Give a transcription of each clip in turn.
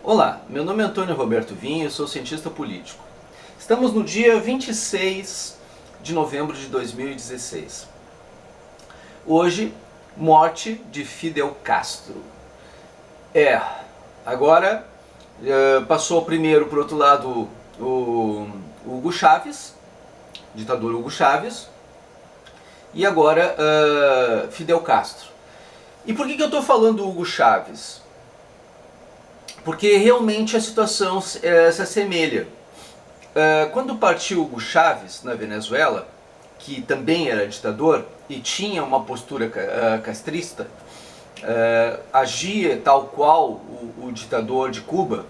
Olá, meu nome é Antônio Roberto Vinho e sou cientista político. Estamos no dia 26 de novembro de 2016. Hoje, morte de Fidel Castro. Agora passou primeiro por outro lado o Hugo Chávez, ditador Hugo Chávez, e agora Fidel Castro. E por que eu estou falando Hugo Chávez? Porque realmente a situação se assemelha. Quando partiu Hugo Chávez na Venezuela, que também era ditador e tinha uma postura castrista, agia tal qual o ditador de Cuba,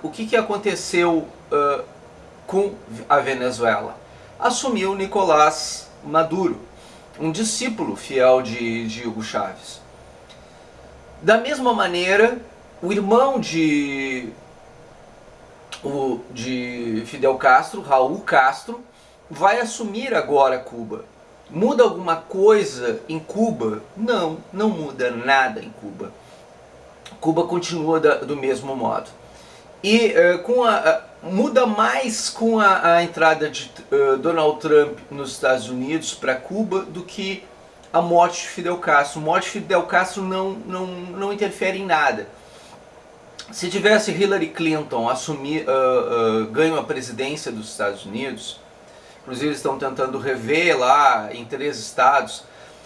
o que aconteceu com a Venezuela? Assumiu Nicolás Maduro, um discípulo fiel de Hugo Chávez. Da mesma maneira, o irmão de Fidel Castro, Raul Castro, vai assumir agora Cuba. Muda alguma coisa em Cuba? Não, não muda nada em Cuba. Cuba continua do mesmo modo. E muda mais com a entrada de Donald Trump nos Estados Unidos para Cuba do que a morte de Fidel Castro. A morte de Fidel Castro não interfere em nada. Se tivesse Hillary Clinton ganho a presidência dos Estados Unidos, inclusive eles estão tentando rever lá em 3 estados,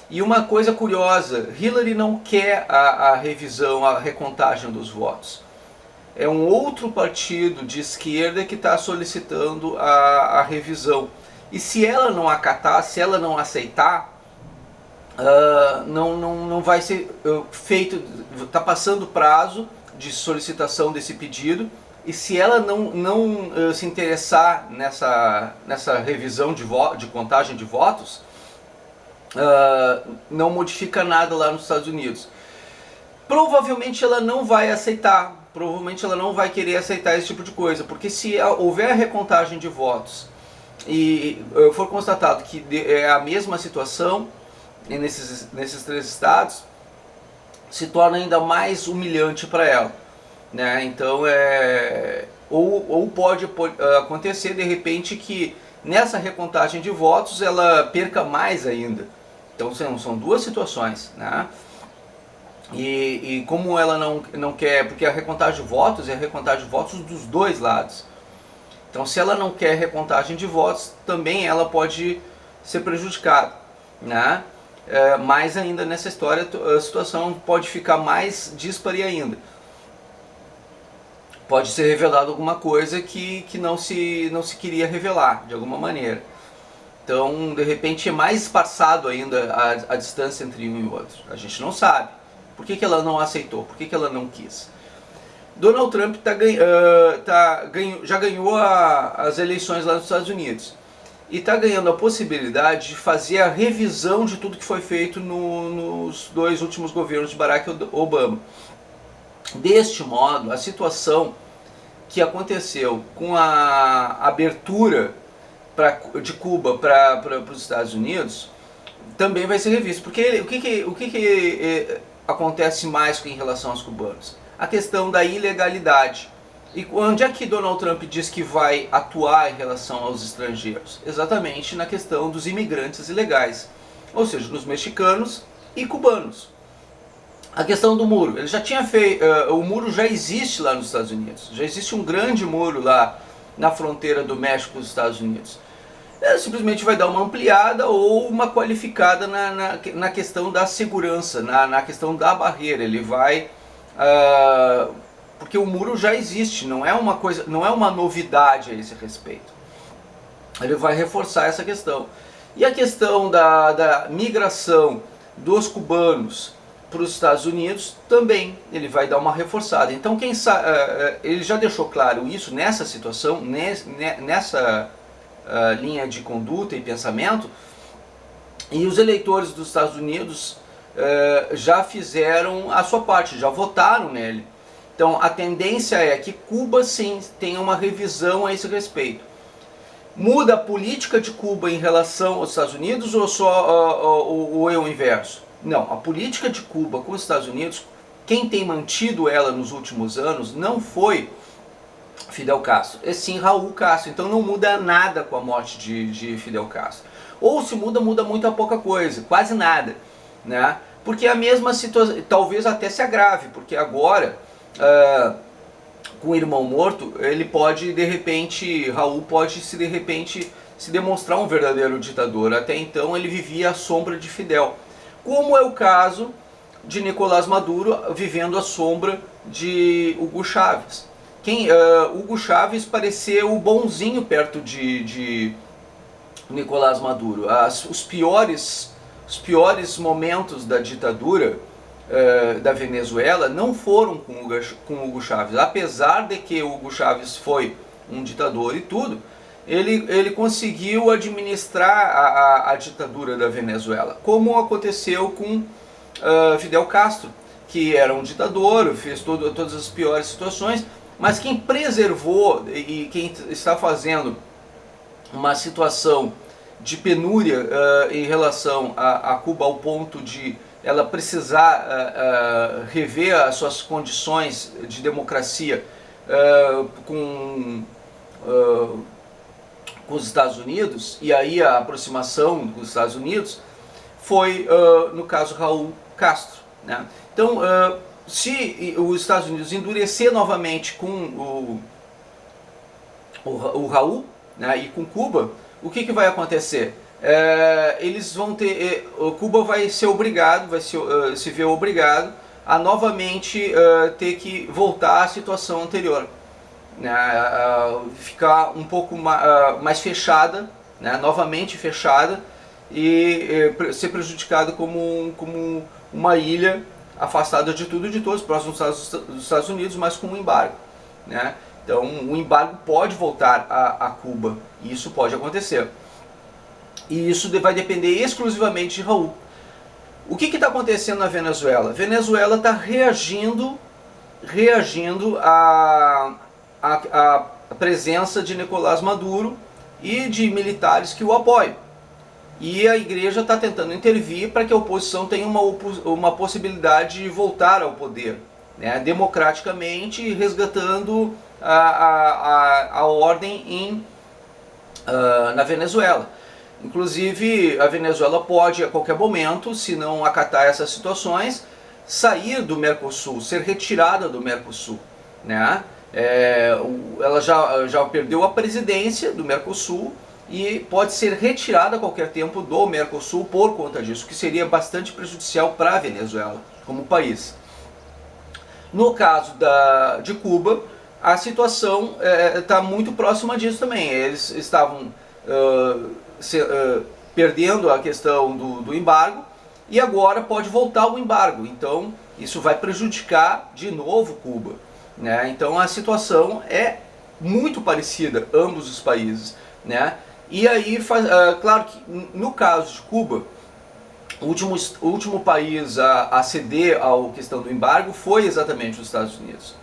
e uma coisa curiosa, Hillary não quer a revisão, a recontagem dos votos. É um outro partido de esquerda que está solicitando a revisão. E se ela não acatar, se ela não aceitar, não vai ser feito, está passando o prazo de solicitação desse pedido, e se ela não se interessar nessa revisão de contagem de votos, não modifica nada lá nos Estados Unidos. Provavelmente ela não vai aceitar, provavelmente ela não vai querer aceitar esse tipo de coisa, porque se houver recontagem de votos e for constatado que é a mesma situação nesses 3 estados, se torna ainda mais humilhante para ela, né? Então ou pode acontecer de repente que nessa recontagem de votos ela perca mais ainda. Então são 2 situações, né? E como ela não quer, porque a recontagem de votos é a recontagem de votos dos 2 lados. Então se ela não quer recontagem de votos, também ela pode ser prejudicada, né? Mais ainda nessa história, a situação pode ficar mais díspare ainda. Pode ser revelado alguma coisa que não se queria revelar, de alguma maneira. Então, de repente, é mais esparçado ainda a distância entre um e outro. A gente não sabe. Por que ela não aceitou? Por que ela não quis? Donald Trump já ganhou as eleições lá nos Estados Unidos. E está ganhando a possibilidade de fazer a revisão de tudo que foi feito nos 2 últimos governos de Barack Obama. Deste modo, a situação que aconteceu com a abertura de Cuba para os Estados Unidos também vai ser revista. Porque o que acontece mais em relação aos cubanos? A questão da ilegalidade. E onde é que Donald Trump diz que vai atuar em relação aos estrangeiros? Exatamente na questão dos imigrantes ilegais, ou seja, nos mexicanos e cubanos. A questão do muro, ele já tinha feito, o muro já existe lá nos Estados Unidos, já existe um grande muro lá na fronteira do México com os Estados Unidos. Ele simplesmente vai dar uma ampliada ou uma qualificada na questão da segurança, na questão da barreira. Ele vai porque o muro já existe, não é uma novidade a esse respeito. Ele vai reforçar essa questão. E a questão da migração dos cubanos para os Estados Unidos também ele vai dar uma reforçada. Então quem sabe, ele já deixou claro isso nessa situação, nessa linha de conduta e pensamento, e os eleitores dos Estados Unidos já fizeram a sua parte, já votaram nele. Então a tendência é que Cuba sim tenha uma revisão a esse respeito. Muda a política de Cuba em relação aos Estados Unidos ou é o inverso? Não, a política de Cuba com os Estados Unidos quem tem mantido ela nos últimos anos não foi Fidel Castro, é sim Raul Castro. Então não muda nada com a morte de Fidel Castro. Ou se muda, muda muito a pouca coisa, quase nada, né? Porque a mesma situação, talvez até se agrave, porque agora, com o irmão morto, ele pode de repente, Raul pode se de repente se demonstrar um verdadeiro ditador. Até então ele vivia à sombra de Fidel, como é o caso de Nicolás Maduro vivendo à sombra de Hugo Chávez. Hugo Chávez pareceu o bonzinho perto de Nicolás Maduro. Os piores momentos da ditadura da Venezuela não foram com Hugo Chávez. Apesar de que Hugo Chávez foi um ditador e tudo, ele conseguiu administrar a ditadura da Venezuela, como aconteceu com Fidel Castro, que era um ditador, fez todas as piores situações, mas quem preservou e quem está fazendo uma situação de penúria em relação a Cuba, ao ponto de ela precisar rever as suas condições de democracia com os Estados Unidos, e aí a aproximação com os Estados Unidos, foi no caso Raul Castro, né? Então, se os Estados Unidos endurecer novamente com o Raul, né, e com Cuba, o que vai acontecer? Eles vão ter, Cuba vai ser obrigado, se ver obrigado a novamente ter que voltar à situação anterior, né, ficar um pouco mais fechada, né, novamente fechada, e ser prejudicado como uma ilha afastada de tudo e de todos, próximo dos Estados Unidos, mas com um embargo, né? Então o embargo pode voltar a Cuba, e isso pode acontecer. E isso vai depender exclusivamente de Raul. O que está acontecendo na Venezuela? A Venezuela está reagindo à presença de Nicolás Maduro e de militares que o apoiam. E a igreja está tentando intervir para que a oposição tenha uma possibilidade de voltar ao poder, né, democraticamente, resgatando a ordem na Venezuela. Inclusive, a Venezuela pode, a qualquer momento, se não acatar essas situações, sair do Mercosul, ser retirada do Mercosul, né? Ela já perdeu a presidência do Mercosul e pode ser retirada a qualquer tempo do Mercosul por conta disso, que seria bastante prejudicial para a Venezuela como país. No caso de Cuba, a situação está muito próxima disso também. Eles estavam perdendo a questão do embargo, e agora pode voltar o embargo. Então isso vai prejudicar de novo Cuba, né? Então a situação é muito parecida, ambos os países, né? E aí, claro que no caso de Cuba, o último país a ceder à questão do embargo foi exatamente os Estados Unidos,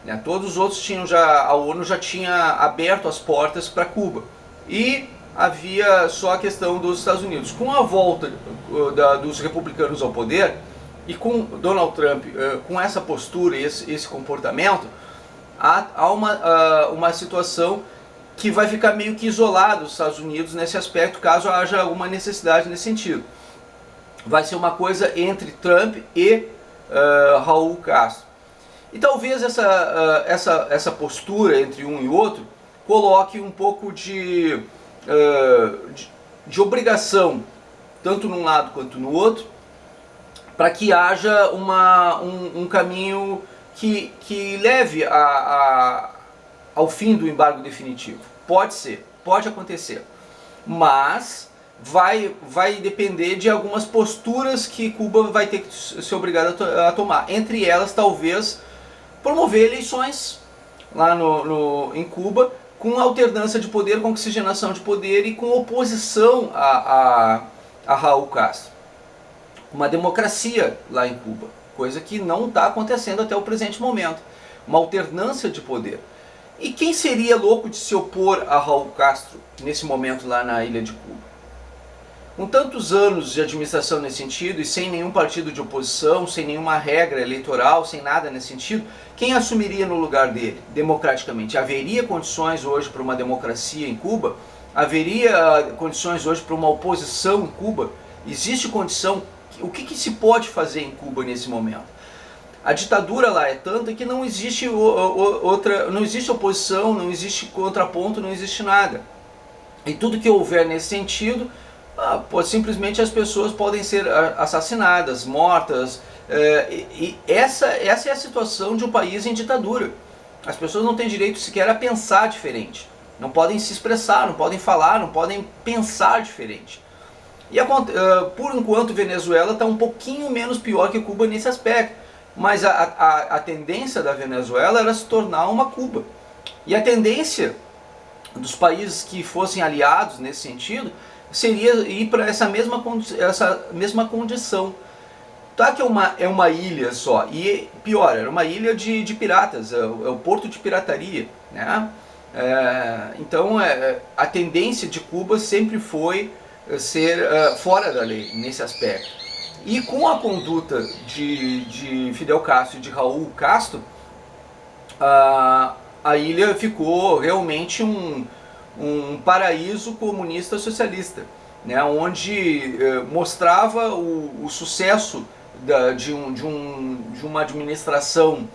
né? Todos os outros a ONU já tinha aberto as portas para Cuba, e havia só a questão dos Estados Unidos. Com a volta dos republicanos ao poder, e com Donald Trump com essa postura e esse comportamento, há uma situação que vai ficar meio que isolado os Estados Unidos nesse aspecto, caso haja alguma necessidade nesse sentido. Vai ser uma coisa entre Trump e Raul Castro. E talvez essa postura entre um e outro coloque um pouco de obrigação, tanto num lado quanto no outro, para que haja um caminho que leve ao fim do embargo definitivo. Pode ser, pode acontecer, mas vai depender de algumas posturas que Cuba vai ter que ser obrigada a tomar. Entre elas, talvez, promover eleições lá em Cuba, com alternância de poder, com oxigenação de poder e com oposição a Raul Castro. Uma democracia lá em Cuba, coisa que não está acontecendo até o presente momento. Uma alternância de poder. E quem seria louco de se opor a Raul Castro nesse momento lá na ilha de Cuba? Com tantos anos de administração nesse sentido e sem nenhum partido de oposição, sem nenhuma regra eleitoral, sem nada nesse sentido, quem assumiria no lugar dele, democraticamente? Haveria condições hoje para uma democracia em Cuba? Haveria condições hoje para uma oposição em Cuba? Existe condição? O que se pode fazer em Cuba nesse momento? A ditadura lá é tanta que não existe não existe oposição, não existe contraponto, não existe nada. E tudo que houver nesse sentido, simplesmente as pessoas podem ser assassinadas, mortas. E essa é a situação de um país em ditadura. As pessoas não têm direito sequer a pensar diferente. Não podem se expressar, não podem falar, não podem pensar diferente. E por enquanto Venezuela está um pouquinho menos pior que Cuba nesse aspecto. Mas a tendência da Venezuela era se tornar uma Cuba. E a tendência dos países que fossem aliados nesse sentido seria ir para essa mesma condição. Tá que é uma ilha só, e pior, era uma ilha de piratas, é o porto de pirataria, né? Então a tendência de Cuba sempre foi ser fora da lei nesse aspecto. E com a conduta de Fidel Castro e de Raul Castro, a ilha ficou realmente um paraíso comunista socialista, né, onde mostrava o sucesso de uma administração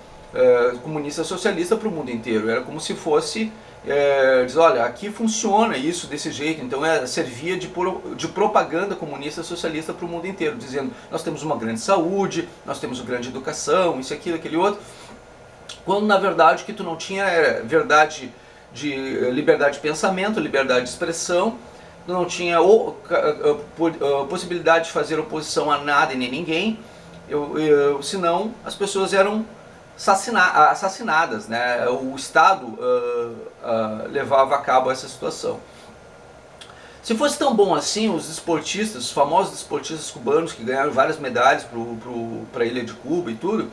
comunista socialista para o mundo inteiro. Era como se fosse diz, olha, aqui funciona isso desse jeito. Então servia de propaganda comunista socialista para o mundo inteiro, dizendo: nós temos uma grande saúde, nós temos uma grande educação, isso, aquilo, aquele outro. Quando na verdade o que tu não tinha era verdade de liberdade de pensamento, liberdade de expressão, tu não tinha possibilidade de fazer oposição a nada e nem ninguém, senão as pessoas eram assassinadas, né? O Estado levava a cabo essa situação. Se fosse tão bom assim, os desportistas, os famosos desportistas cubanos que ganharam várias medalhas para a ilha de Cuba e tudo,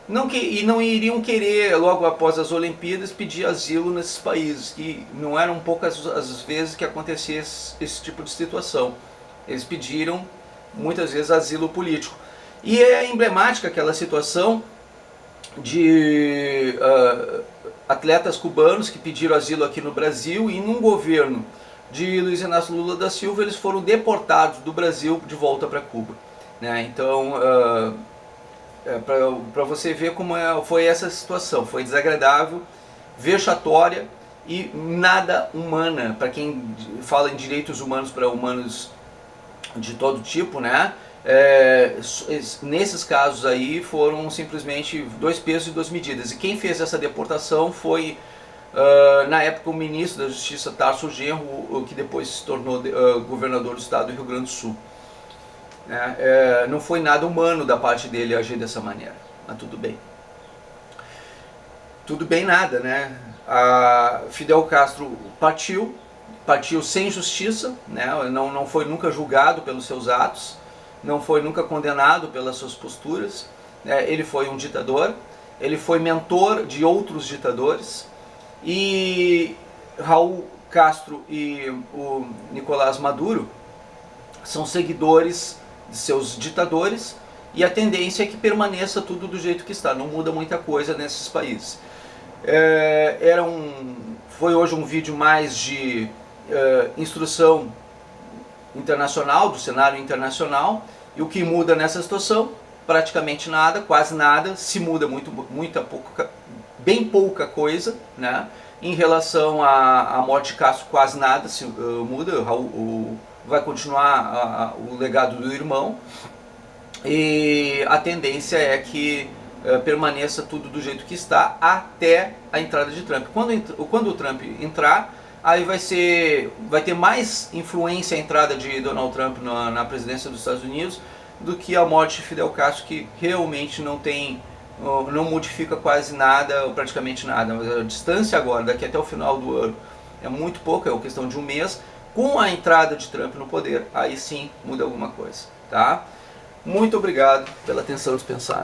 não iriam querer, logo após as Olimpíadas, pedir asilo nesses países, que não eram poucas as vezes que acontecia esse tipo de situação. Eles pediram, muitas vezes, asilo político. E é emblemática aquela situação de atletas cubanos que pediram asilo aqui no Brasil, e num governo de Luiz Inácio Lula da Silva eles foram deportados do Brasil de volta para Cuba, né? Então, para você ver como foi essa situação, foi desagradável, vexatória e nada humana. Para quem fala em direitos humanos para humanos de todo tipo, né? Nesses casos aí foram simplesmente 2 pesos e 2 medidas. E quem fez essa deportação foi, na época, o ministro da Justiça, Tarso Genro, que depois se tornou governador do estado do Rio Grande do Sul. Não foi nada humano da parte dele agir dessa maneira, mas tudo bem. Tudo bem nada, né? Fidel Castro partiu sem justiça, né? Não foi nunca julgado pelos seus atos, não foi nunca condenado pelas suas posturas. Ele foi um ditador, ele foi mentor de outros ditadores, e Raul Castro e o Nicolás Maduro são seguidores de seus ditadores, e a tendência é que permaneça tudo do jeito que está, não muda muita coisa nesses países. Foi hoje um vídeo mais de instrução internacional, do cenário internacional, e o que muda nessa situação? Praticamente nada, quase nada. Se muda bem pouca coisa, né? Em relação à morte de Castro, quase nada se muda. Vai continuar o legado do irmão, e a tendência é que permaneça tudo do jeito que está até a entrada de Trump. Quando o Trump entrar, aí vai ter mais influência a entrada de Donald Trump na presidência dos Estados Unidos do que a morte de Fidel Castro, que realmente não modifica quase nada, ou praticamente nada. Mas a distância agora, daqui até o final do ano, é muito pouco, é questão de um mês. Com a entrada de Trump no poder, aí sim muda alguma coisa, tá? Muito obrigado pela atenção dispensada.